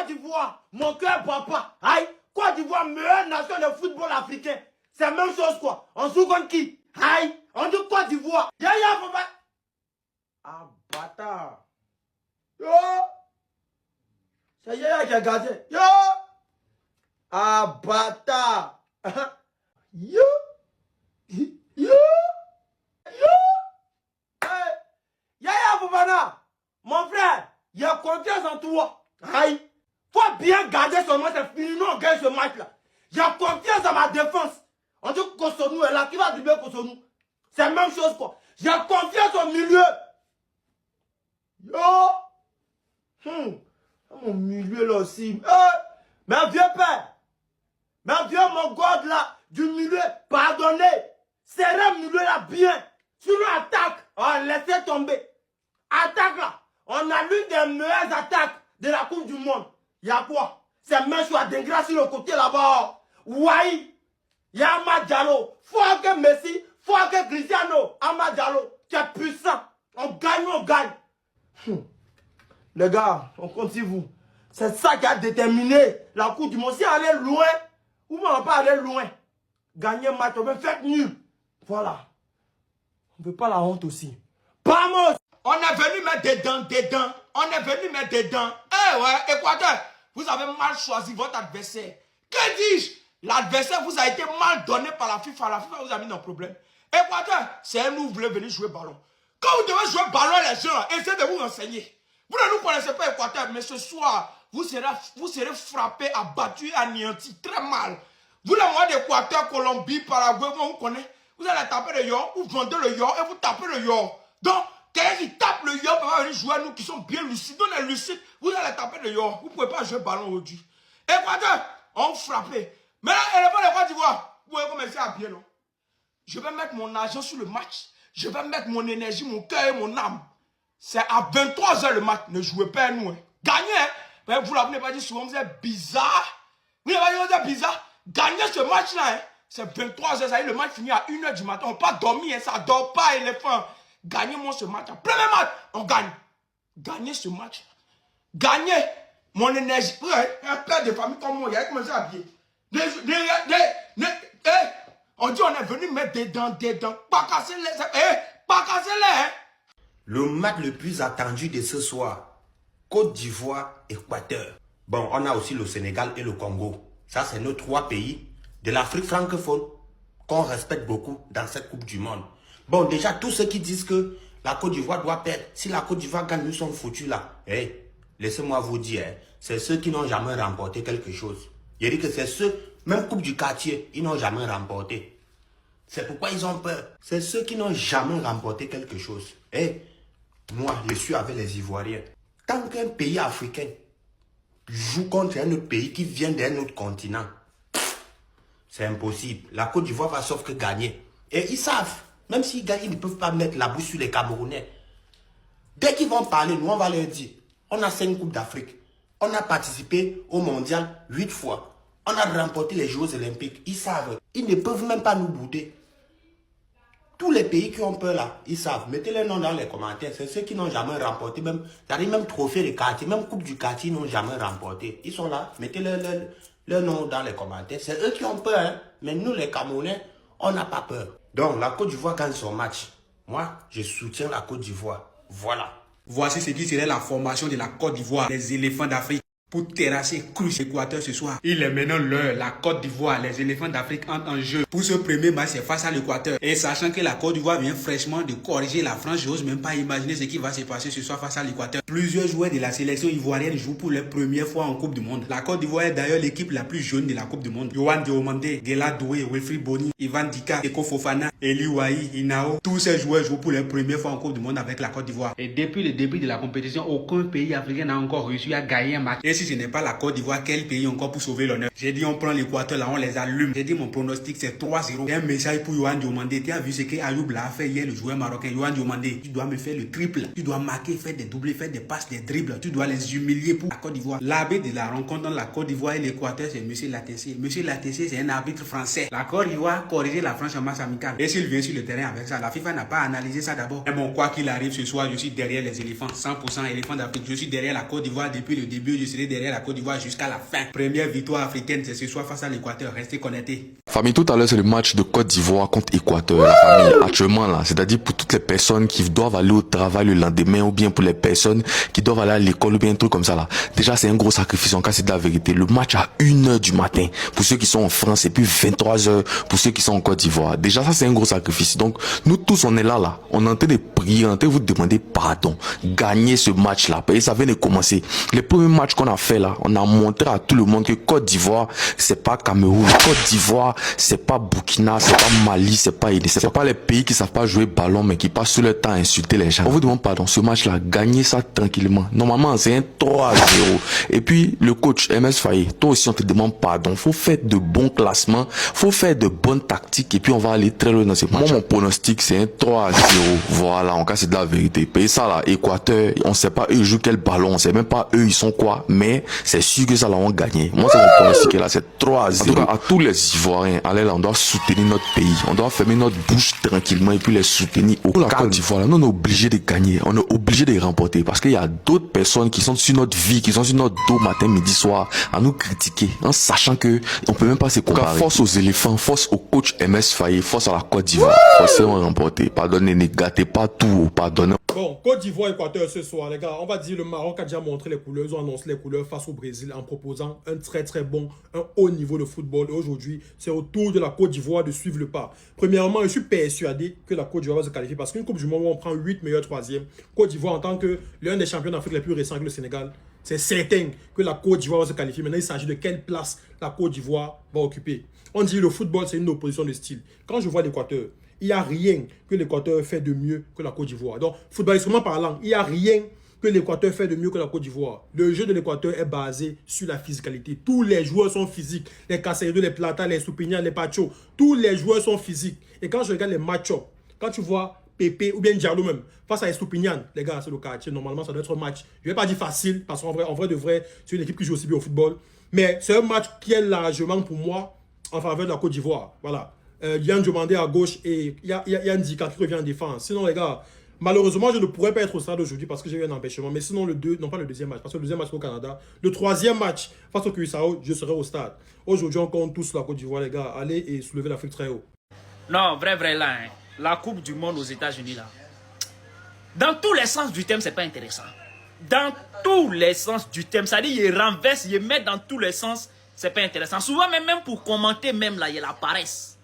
Côte d'Ivoire, mon cœur bat pas. Aïe, Côte d'Ivoire, meilleure nation de football africain. C'est la même chose quoi. On joue contre qui? Aïe, on dit Côte d'Ivoire. Yaya, papa. Ah, bâtard. Yo. C'est Yaya qui a gardé. Yo. Ah, bâtard. Yo. Yo. Yo. Hey. Yaya, papa. Mon frère, il y a confiance en toi. Aïe. Faut bien garder son match. C'est fini. Nous, on gagne ce match-là. J'ai confiance dans ma défense. On dit que Kosonou est là. Qui va dribbler Kosonou? C'est la même chose quoi. J'ai confiance au milieu. Yo. Mon milieu là aussi. Mais vieux père. Mais vieux mon God là. Du milieu. Pardonnez. Serrez le milieu là bien. Sur l'attaque. Laissez tomber. Attaque là. On a l'une des meilleures attaques de la Coupe du Monde. Il y a quoi? C'est même sur Dengra sur le côté là-bas. Ouai. Il y a Amad Diallo. Faut que Messi, faut que Cristiano. Amad Diallo. Tu es puissant. On gagne, on gagne. Les gars, on compte sur vous. C'est ça qui a déterminé la Coupe du Monde. Si aller loin, ou on va pas aller loin. Gagner un match, on veut faire nul. Voilà. On ne veut pas la honte aussi. Vamos! On est venu mettre dedans. On est venu mettre dedans. Eh ouais, Équateur, vous avez mal choisi votre adversaire. Que dis-je? L'adversaire vous a été mal donné par la FIFA. La FIFA vous a mis dans le problème. Équateur, c'est un nous, vous voulez venir jouer ballon. Quand vous devez jouer ballon, les gens, essayez de vous renseigner. Vous ne nous connaissez pas Équateur, mais ce soir, vous serez frappé, abattu, anéanti, très mal. Vous, les mois d'Équateur, Colombie, Paraguay, vous connaissez. Vous allez taper le yor, vous vendez le yor et vous tapez le yor. Donc, quelqu'un qui tape le yor va venir jouer à nous qui sont bien lucides. Donc, les lucides, vous allez taper le yor. Vous ne pouvez pas jouer ballon aujourd'hui. Équateur, on frappé. Maintenant, éléphant de Côte d'Ivoire, vous pouvez commencer à bien, non? Je vais mettre mon argent sur le match. Je vais mettre mon énergie, mon cœur et mon âme. C'est à 23 h le match. Ne jouez pas à nous. Hein. Gagnez. Hein. Mais vous n'avez pas dit souvent, vous êtes bizarre. Vous n'avez pas dit vous êtes bizarre. Gagnez ce match-là. Hein. C'est 23 h. Ça y est, le match finit à 1 h du matin. On ne peut pas dormir. Hein. Ça ne dort pas, éléphant. Gagnez-moi ce match. Premier match, on gagne. Gagnez ce match. Gagnez mon énergie. Ouais, un père de famille comme moi, il a commencé à habiller. On dit on est venu mettre dedans. Pas casser les. Pas casser les. Hein. Le match le plus attendu de ce soir, Côte d'Ivoire, Équateur. Bon, on a aussi le Sénégal et le Congo. Ça, c'est nos 3 pays de l'Afrique francophone qu'on respecte beaucoup dans cette Coupe du Monde. Bon, déjà, tous ceux qui disent que la Côte d'Ivoire doit perdre, si la Côte d'Ivoire gagne, nous sommes foutus là. Hey, laissez-moi vous dire, c'est ceux qui n'ont jamais remporté quelque chose. Je dis que c'est ceux, même Coupe du quartier, ils n'ont jamais remporté. C'est pourquoi ils ont peur. C'est ceux qui n'ont jamais remporté quelque chose. Hey, moi, je suis avec les Ivoiriens. Tant qu'un pays africain joue contre un autre pays qui vient d'un autre continent, c'est impossible. La Côte d'Ivoire va sauf que gagner. Et ils savent. Même s'ils gagnent, ils ne peuvent pas mettre la bouche sur les Camerounais. Dès qu'ils vont parler, nous, on va leur dire, on a 5 Coupes d'Afrique. On a participé au mondial 8 fois. On a remporté les Jeux olympiques. Ils savent. Ils ne peuvent même pas nous bouder. Tous les pays qui ont peur là, ils savent. Mettez les noms dans les commentaires. C'est ceux qui n'ont jamais remporté. Même trophée de quartier, même Coupe du quartier, ils n'ont jamais remporté. Ils sont là. Mettez leur nom dans les commentaires. C'est eux qui ont peur. Hein? Mais nous, les Camerounais, on n'a pas peur. Donc, la Côte d'Ivoire gagne son match. Moi, je soutiens la Côte d'Ivoire. Voilà. Voici ce qui serait la formation de la Côte d'Ivoire, les éléphants d'Afrique, pour terrasser Cruz Équateur ce soir. Il est maintenant l'heure, la Côte d'Ivoire, les éléphants d'Afrique entrent en jeu. Pour ce premier match, c'est face à l'Équateur. Et sachant que la Côte d'Ivoire vient fraîchement de corriger la France, je n'ose même pas imaginer ce qui va se passer ce soir face à l'Équateur. Plusieurs joueurs de la sélection ivoirienne jouent pour la première fois en Coupe du Monde. La Côte d'Ivoire est d'ailleurs l'équipe la plus jeune de la Coupe du Monde. Yohan Diomandé, Gela Doué, Wilfried Bony, Ivan Dika, Eko Fofana, Eli Wahi, Inao. Tous ces joueurs jouent pour la première fois en Coupe du Monde avec la Côte d'Ivoire. Et depuis le début de la compétition, aucun pays africain n'a encore réussi à gagner un match. Et si ce n'est pas la Côte d'Ivoire, quel pays encore pour sauver l'honneur? J'ai dit on prend l'Équateur là, on les allume. J'ai dit mon pronostic c'est 3-0. Et un message pour Yohan Diomandé. Tu as vu ce que Ayoub l'a fait hier, le joueur marocain. Yohan Diomandé, tu dois me faire le triple. Tu dois marquer, faire des doublés, faire des passes, des dribbles. Tu dois les humilier pour la Côte d'Ivoire. L'arbitre de la rencontre entre la Côte d'Ivoire et l'Équateur, c'est M. Latessé. M. Latessé, c'est un arbitre français. La Côte d'Ivoire corriger la France en match amical. Et s'il vient sur le terrain avec ça, la FIFA n'a pas analysé ça d'abord. Mais bon, quoi qu'il arrive ce soir, je suis derrière les éléphants. 100% éléphants d'Afrique. Je suis derrière la Côte d'Ivoire depuis le début. Je serai derrière derrière la Côte d'Ivoire jusqu'à la fin. Première victoire africaine, c'est ce soir face à l'Équateur. Restez connectés. Famille, tout à l'heure, c'est le match de Côte d'Ivoire contre Équateur. La famille, actuellement, là, c'est-à-dire pour toutes les personnes qui doivent aller au travail le lendemain ou bien pour les personnes qui doivent aller à l'école ou bien un truc comme ça, là. Déjà, c'est un gros sacrifice. En cas, c'est de la vérité. Le match à 1h du matin pour ceux qui sont en France et puis 23h pour ceux qui sont en Côte d'Ivoire. Déjà, ça, c'est un gros sacrifice. Donc, nous tous, on est là. On est en train de prier, on est en train de vous demander pardon. Gagnez ce match-là. Et ça vient de commencer. Les premiers matchs qu'on a fait là, on a montré à tout le monde que Côte d'Ivoire, c'est pas Cameroun. Côte d'Ivoire, c'est pas Burkina, c'est pas Mali, c'est pas les pays qui savent pas jouer ballon mais qui passent tout le temps à insulter les gens. On vous demande pardon, ce match-là, gagnez ça tranquillement. Normalement, c'est un 3-0. Et puis, le coach MS Faye, toi aussi on te demande pardon. Faut faire de bons classements, faut faire de bonnes tactiques et puis on va aller très loin dans ce match. Moi, mon pronostic, c'est un 3-0. Voilà, en cas, c'est de la vérité. Et ça là, Équateur, on sait pas eux ils jouent quel ballon, on sait même pas eux ils sont quoi, mais c'est sûr que ça là on gagné. Moi, c'est mon pronostic là, c'est 3-0. En tout cas, à tous les Ivoiriens, allez là, on doit soutenir notre pays. On doit fermer notre bouche tranquillement et puis les soutenir au calme. La Côte d'Ivoire, là, nous, on est obligé de gagner. On est obligé de remporter parce qu'il y a d'autres personnes qui sont sur notre vie, qui sont sur notre dos matin, midi, soir, à nous critiquer, en sachant que on peut même pas se comparer. Force aux éléphants, force au coach MS Faye, force à la Côte d'Ivoire. Forcément remporter. Pardonnez, ne gâtez pas tout, pardonnez. Bon, Côte d'Ivoire, Équateur ce soir, les gars. On va dire le Maroc a déjà montré les couleurs. Ils ont annoncé les couleurs face au Brésil en proposant un très bon, un haut niveau de football. Et aujourd'hui, c'est au tour de la Côte d'Ivoire de suivre le pas. Premièrement, je suis persuadé que la Côte d'Ivoire va se qualifier parce qu'une Coupe du Monde où on prend 8 meilleurs troisième. Côte d'Ivoire en tant que l'un des champions d'Afrique les plus récents que le Sénégal. C'est certain que la Côte d'Ivoire va se qualifier. Maintenant, il s'agit de quelle place la Côte d'Ivoire va occuper. On dit le football, c'est une opposition de style. Quand je vois l'Équateur, il n'y a rien que l'Équateur fait de mieux que la Côte d'Ivoire. Donc, footballistiquement parlant, il n'y a rien que l'Équateur fait de mieux que la Côte d'Ivoire. Le jeu de l'Équateur est basé sur la physicalité. Tous les joueurs sont physiques. Les Casseiro, les Plata, les Soupignan, les Pacho. Tous les joueurs sont physiques. Et quand je regarde les match-up, quand tu vois Pépé ou bien Diallo même, face à Estoupignan, les gars, c'est le quartier. Normalement, ça doit être un match, je ne vais pas dire facile, parce qu'en vrai de vrai, c'est une équipe qui joue aussi bien au football. Mais c'est un match qui est largement pour moi en faveur de la Côte d'Ivoire. Voilà. Yann demandé à gauche et il y a Ndika qui revient en défense. Sinon, les gars, malheureusement, je ne pourrais pas être au stade aujourd'hui parce que j'ai eu un empêchement. Mais sinon, non pas le deuxième match, parce que le deuxième match c'est au Canada. Le troisième match face au Curaçao, je serai au stade. Aujourd'hui, on compte tous sur la Côte d'Ivoire, les gars. Allez et soulever l'Afrique très haut. Non, vrai là, hein. La Coupe du Monde aux États-Unis là. Dans tous les sens du terme, c'est pas intéressant. Dans tous les sens du terme, ça dit ils renversent, ils mettent dans tous les sens, c'est pas intéressant. Souvent même pour commenter même là, il y a la paresse.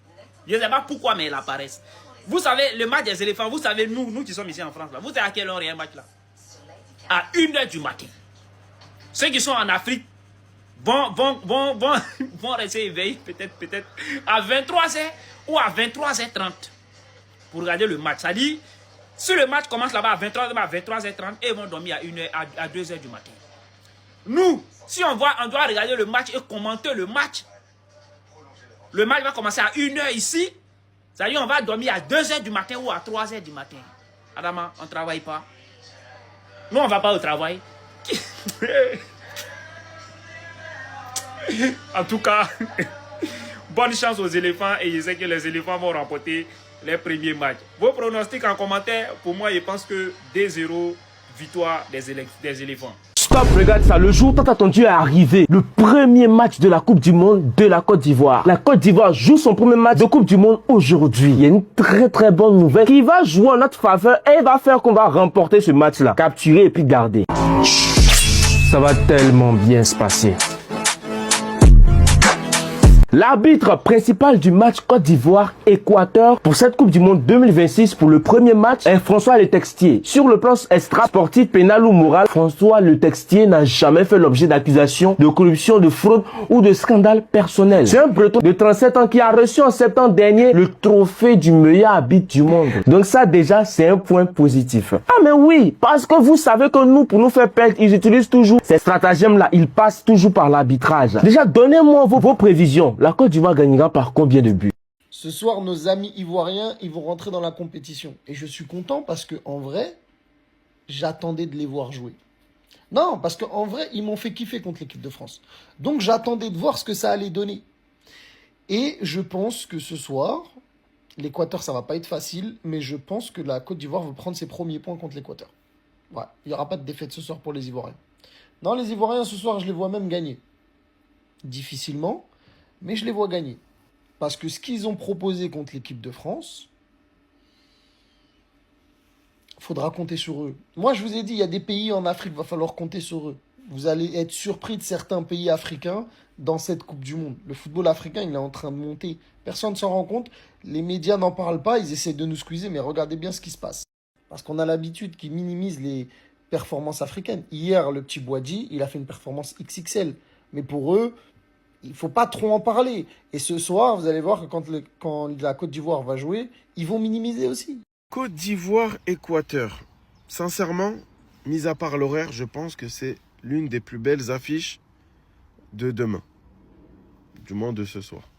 Je ne sais pas pourquoi, mais il apparaissent. Vous savez, le match des éléphants, vous savez, nous qui sommes ici en France, là, vous savez à quelle heure il y a un match là? À 1h du matin. Ceux qui sont en Afrique vont rester éveillés peut-être à 23h ou à 23h30 pour regarder le match. Ça dit, si le match commence là-bas à 23h30, ils vont dormir à 2h du matin. Nous, si on doit regarder le match et commenter le match va commencer à 1h ici. Ça dit, on va dormir à 2h du matin ou à 3h du matin. Adama, on ne travaille pas. Nous, on ne va pas au travail. En tout cas, bonne chance aux éléphants et je sais que les éléphants vont remporter les premiers matchs. Vos pronostics en commentaire, pour moi, je pense que 2-0 victoire des éléphants. Stop, regarde ça, le jour tant attendu est arrivé. Le premier match de la Coupe du Monde de la Côte d'Ivoire. La Côte d'Ivoire joue son premier match de Coupe du Monde aujourd'hui. Il y a une très bonne nouvelle qui va jouer en notre faveur et va faire qu'on va remporter ce match-là. Capturer et puis garder. Ça va tellement bien se passer. L'arbitre principal du match Côte d'Ivoire-Équateur pour cette Coupe du Monde 2026 pour le premier match est François Le Textier. Sur le plan extra-sportif, pénal ou moral, François Le Textier n'a jamais fait l'objet d'accusations de corruption, de fraude ou de scandale personnel. C'est un Breton de 37 ans qui a reçu en septembre dernier le trophée du meilleur arbitre du monde. Donc ça déjà, c'est un point positif. Ah mais oui, parce que vous savez que nous, pour nous faire perdre, ils utilisent toujours ces stratagèmes-là. Ils passent toujours par l'arbitrage. Déjà, donnez-moi vos prévisions. La Côte d'Ivoire gagnera par combien de buts? Ce soir, nos amis ivoiriens, ils vont rentrer dans la compétition. Et je suis content parce que en vrai, j'attendais de les voir jouer. Non, parce qu'en vrai, ils m'ont fait kiffer contre l'équipe de France. Donc, j'attendais de voir ce que ça allait donner. Et je pense que ce soir, l'Équateur, ça va pas être facile, mais je pense que la Côte d'Ivoire va prendre ses premiers points contre l'Équateur. Ouais, il n'y aura pas de défaite ce soir pour les Ivoiriens. Non, les Ivoiriens, ce soir, je les vois même gagner. Difficilement, mais je les vois gagner. Parce que ce qu'ils ont proposé contre l'équipe de France, il faudra compter sur eux. Moi, je vous ai dit, il y a des pays en Afrique, il va falloir compter sur eux. Vous allez être surpris de certains pays africains dans cette Coupe du Monde. Le football africain, il est en train de monter. Personne ne s'en rend compte. Les médias n'en parlent pas. Ils essaient de nous squeezer, mais regardez bien ce qui se passe. Parce qu'on a l'habitude qu'ils minimisent les performances africaines. Hier, le petit Boadji, il a fait une performance XXL. Mais pour eux, il ne faut pas trop en parler. Et ce soir, vous allez voir que quand la Côte d'Ivoire va jouer, ils vont minimiser aussi. Côte d'Ivoire-Équateur. Sincèrement, mis à part l'horaire, je pense que c'est l'une des plus belles affiches de demain. Du moins de ce soir.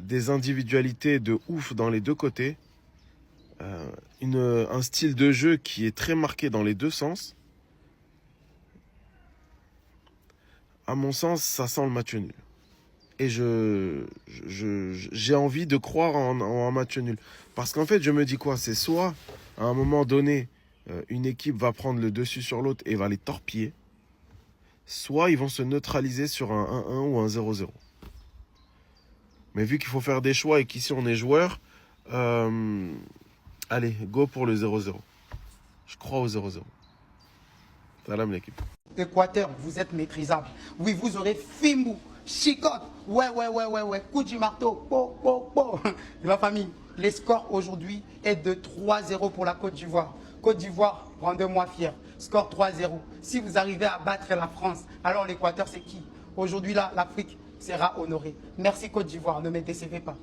Des individualités de ouf dans les deux côtés. Un style de jeu qui est très marqué dans les deux sens. À mon sens, ça sent le match nul. Et j'ai envie de croire en un match nul. Parce qu'en fait, je me dis quoi? C'est soit, à un moment donné, une équipe va prendre le dessus sur l'autre et va les torpiller. Soit ils vont se neutraliser sur un 1-1 ou un 0-0. Mais vu qu'il faut faire des choix et qu'ici on est joueur, allez, go pour le 0-0. Je crois au 0-0. Salam l'équipe. Équateur, vous êtes maîtrisable. Oui, vous aurez Fimou, Chicotte. Ouais. Coup du marteau. Po. La famille, les scores aujourd'hui est de 3-0 pour la Côte d'Ivoire. Côte d'Ivoire, rendez-moi fier. Score 3-0. Si vous arrivez à battre la France, alors l'Équateur, c'est qui? Aujourd'hui, là, l'Afrique sera honorée. Merci Côte d'Ivoire, ne me décevez pas.